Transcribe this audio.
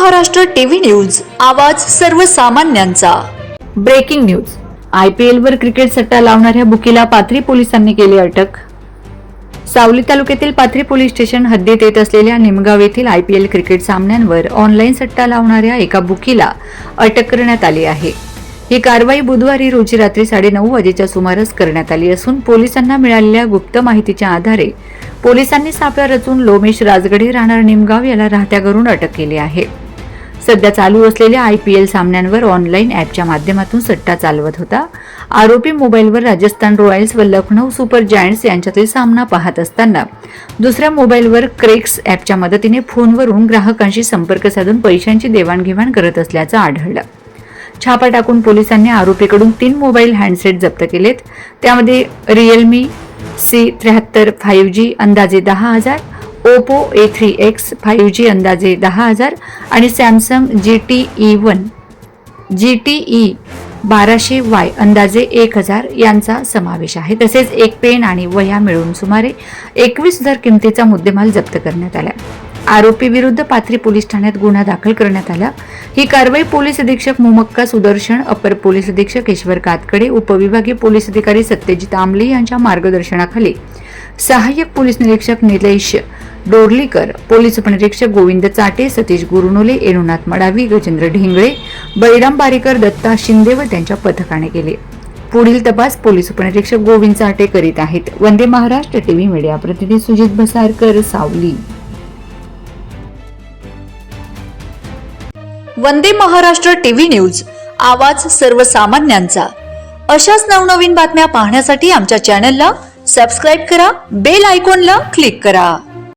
Maharashtra TV news, आवाज सर्वसामान्यांचा। Breaking news. IPL वर क्रिकेट सट्टा लावणाऱ्या बुकीला पाथरी पोलिसांनी केली अटक। सावली तालुक्यातील पाथरी पोलीस स्टेशन हद्दीत येत असलेल्या निमगाव येथील IPL क्रिकेट सामन्यांवर ऑनलाईन सट्टा लावणाऱ्या एका बुकीला अटक करण्यात आली आहे। ही कारवाई बुधवारी रोजी रात्री 9:30 वाजेच्या सुमारास करण्यात आली असून पोलिसांना मिळालेल्या गुप्त माहितीच्या आधारे पोलिसांनी सापळा रचून लोमेश राजगडे राहणार निमगाव याला राहत्या करून अटक केली आहे। सध्या चालू असलेल्या IPL सामन्यांवर ऑनलाईन ॲपच्या माध्यमातून सट्टा चालवत होता। आरोपी मोबाईलवर राजस्थान रॉयल्स व लखनौ सुपर जायंट्स यांच्यातील सामना पाहत असताना दुसऱ्या मोबाईलवर क्रेक्स ॲपच्या मदतीने फोनवरून ग्राहकांशी संपर्क साधून पैशांची देवाणघेवाण करत असल्याचं आढळलं। छापा टाकून पोलिसांनी आरोपीकडून 3 मोबाईल हँडसेट जप्त केलेत। त्यामध्ये Realme C73 5G अंदाजे 10,000, Oppo A3X 5G अंदाजे 10,000 आणि Samsung GTE 1200Y अंदाजे 1,000 यांचा समावेश आहे। तसेच एक पेन आणि वह्या मिळून सुमारे 21,000 किमतीचा मुद्देमाल जप्त करण्यात आला। आरोपी विरुद्ध पाथरी पोलीस ठाण्यात गुन्हा दाखल करण्यात आला। ही कारवाई पोलीस अधीक्षक मुमक्का सुदर्शन, अपर पोलीस अधीक्षक ईश्वर कातकडे, उपविभागीय पोलीस अधिकारी सत्यजित आमले यांच्या मार्गदर्शनाखाली सहाय्यक पोलीस निरीक्षक निलेश डोरलीकर, पोलीस उपनिरीक्षक गोविंद चाटे, सतीश गुरुनोले, एनुनाथ मडावी, गजेंद्र ढेंगळे, बळीराम बारेकर, दत्ता शिंदे व त्यांच्या पथकाने केले। पुढील तपास पोलीस उपनिरीक्षक गोविंद चाटे करीत आहेत। वंदे महाराष्ट्र टीव्ही मीडिया प्रतिनिधी सुजित भसारकर, सावली। वंदे महाराष्ट्र टीव्ही न्यूज, आवाज सर्वसामान्यांचा। अशाच नवनवीन बातम्या पाहण्यासाठी आमच्या चॅनलला सबस्क्राइब करा, बेल आयकॉनला क्लिक करा।